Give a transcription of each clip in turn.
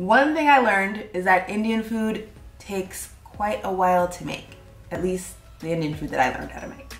One thing I learned is that Indian food takes quite a while to make. At least the Indian food that I learned how to make.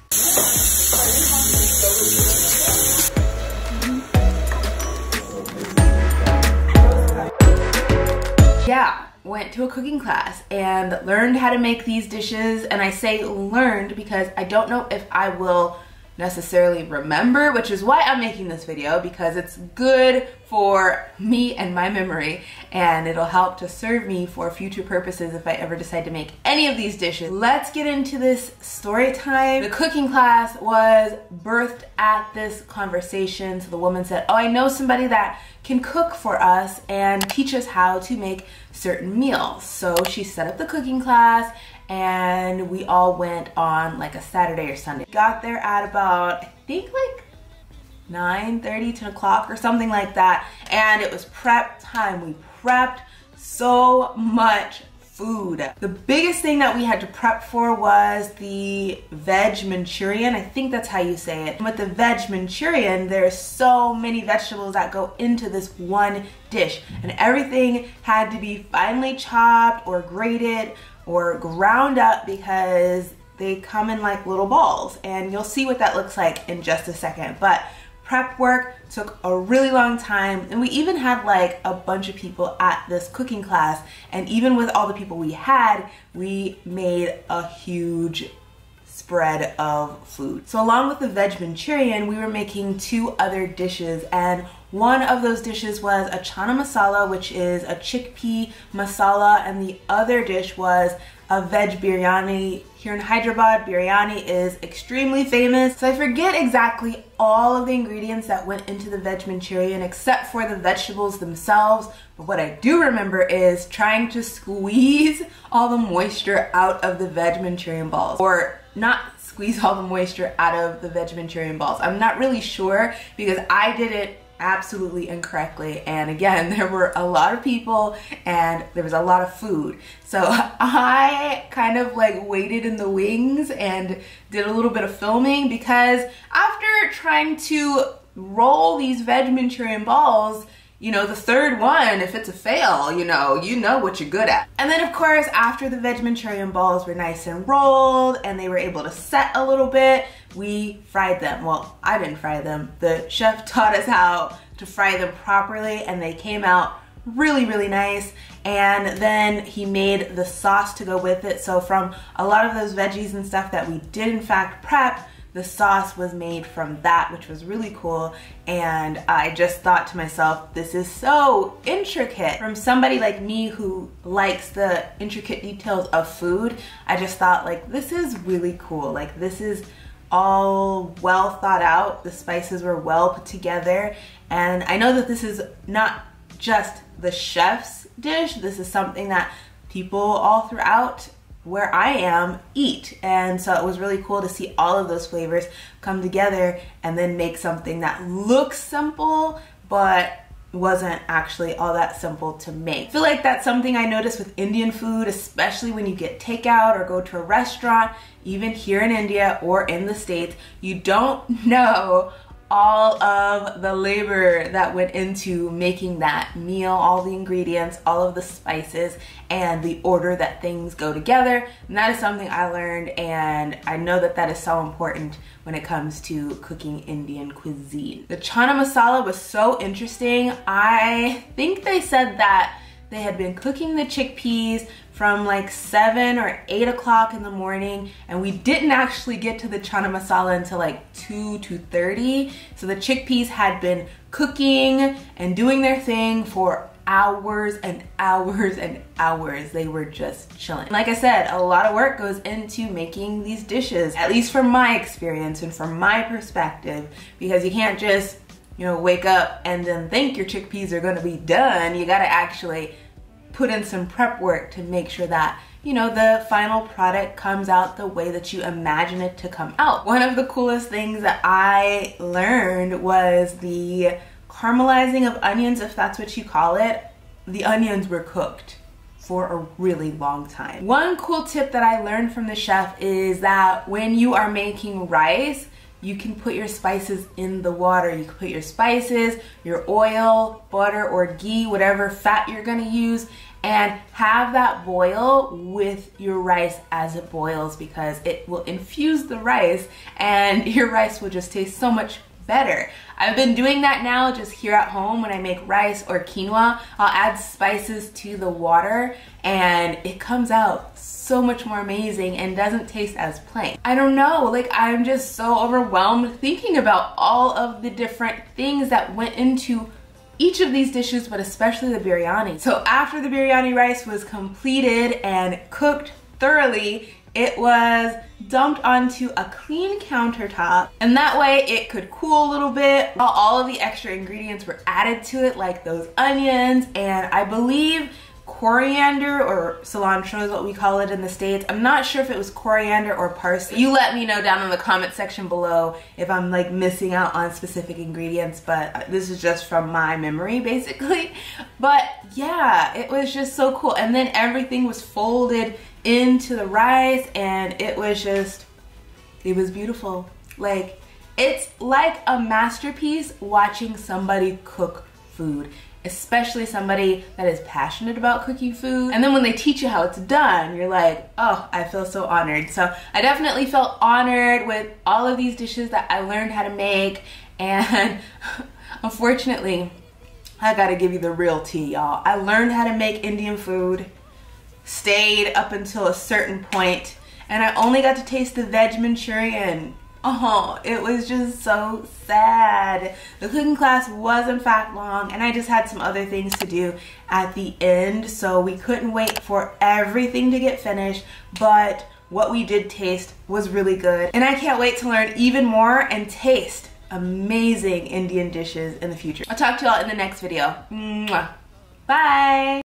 Yeah, went to a cooking class and learned how to make these dishes, and I say learned because I don't know if I will necessarily remember, which is why I'm making this video, because it's good for me and my memory, and it'll help to serve me for future purposes if I ever decide to make any of these dishes. Let's get into this story time. The cooking class was birthed at this conversation. So the woman said, oh, I know somebody that can cook for us and teach us how to make certain meals. So she set up the cooking class, and we all went on like a Saturday or Sunday. Got there at about, I think like 9:30, 10 o'clock or something like that. And it was prep time. We prepped so much food. The biggest thing that we had to prep for was the veg Manchurian. I think that's how you say it. And with the veg Manchurian, there's so many vegetables that go into this one dish, and everything had to be finely chopped or grated or ground up because they come in like little balls, and you'll see what that looks like in just a second. But prep work took a really long time, and we even had like a bunch of people at this cooking class, and even with all the people we had, we made a huge spread of food. So along with the veg Manchurian, we were making two other dishes, and one of those dishes was a chana masala, which is a chickpea masala, and the other dish was a veg biryani. Here in Hyderabad, biryani is extremely famous. So I forget exactly all of the ingredients that went into the veg Manchurian except for the vegetables themselves. But what I do remember is trying to squeeze all the moisture out of the veg Manchurian balls. Or not squeeze all the moisture out of the veg Manchurian balls. I'm not really sure because I did it absolutely incorrectly, and again, there were a lot of people and there was a lot of food, so I kind of like waited in the wings and did a little bit of filming, because after trying to roll these veg Manchurian balls, you know, the third one, if it's a fail, you know what you're good at. And then of course, after the veg Manchurian balls were nice and rolled and they were able to set a little bit, we fried them. Well, I didn't fry them. The chef taught us how to fry them properly, and they came out really, really nice. And then he made the sauce to go with it. So from a lot of those veggies and stuff that we did in fact prep, the sauce was made from that, which was really cool. And I just thought to myself, this is so intricate. From somebody like me who likes the intricate details of food, I just thought like, this is really cool. Like, this is all well thought out. The spices were well put together. And I know that this is not just the chef's dish. This is something that people all throughout where I am eat, and so it was really cool to see all of those flavors come together and then make something that looks simple but wasn't actually all that simple to make. I feel like that's something I notice with Indian food, especially when you get takeout or go to a restaurant, even here in India or in the States, you don't know all of the labor that went into making that meal, all the ingredients, all of the spices, and the order that things go together. And that is something I learned, and I know that that is so important when it comes to cooking Indian cuisine. The chana masala was so interesting. I think they said that they had been cooking the chickpeas from like 7 or 8 o'clock in the morning, and we didn't actually get to the chana masala until like 2:30. So the chickpeas had been cooking and doing their thing for hours and hours and hours. They were just chilling. Like I said, a lot of work goes into making these dishes, at least from my experience and from my perspective, because you can't just, you know, wake up and then think your chickpeas are gonna be done. You gotta actually put in some prep work to make sure that, you know, the final product comes out the way that you imagine it to come out. One of the coolest things that I learned was the caramelizing of onions, if that's what you call it. The onions were cooked for a really long time. One cool tip that I learned from the chef is that when you are making rice, you can put your spices in the water. You can put your spices, your oil, butter, or ghee, whatever fat you're gonna use, and have that boil with your rice as it boils, because it will infuse the rice and your rice will just taste so much better. I've been doing that now just here at home. When I make rice or quinoa, I'll add spices to the water and it comes out so much more amazing and doesn't taste as plain. I don't know, like I'm just so overwhelmed thinking about all of the different things that went into each of these dishes, but especially the biryani. So after the biryani rice was completed and cooked thoroughly, it was dumped onto a clean countertop, and that way it could cool a little bit while all of the extra ingredients were added to it, like those onions and I believe coriander, or cilantro is what we call it in the States. I'm not sure if it was coriander or parsley. You let me know down in the comment section below if I'm like missing out on specific ingredients, but this is just from my memory basically. But yeah, it was just so cool. And then everything was folded into the rice and it was beautiful. Like, it's like a masterpiece watching somebody cook food, especially somebody that is passionate about cooking food. And then when they teach you how it's done, you're like, oh, I feel so honored. So I definitely felt honored with all of these dishes that I learned how to make. And unfortunately, I gotta give you the real tea, y'all. I learned how to make Indian food, stayed up until a certain point, and I only got to taste the veg Manchurian. Oh, it was just so sad. The cooking class was in fact long, and I just had some other things to do at the end, so we couldn't wait for everything to get finished, but what we did taste was really good. And I can't wait to learn even more and taste amazing Indian dishes in the future. I'll talk to y'all in the next video. Mwah. Bye!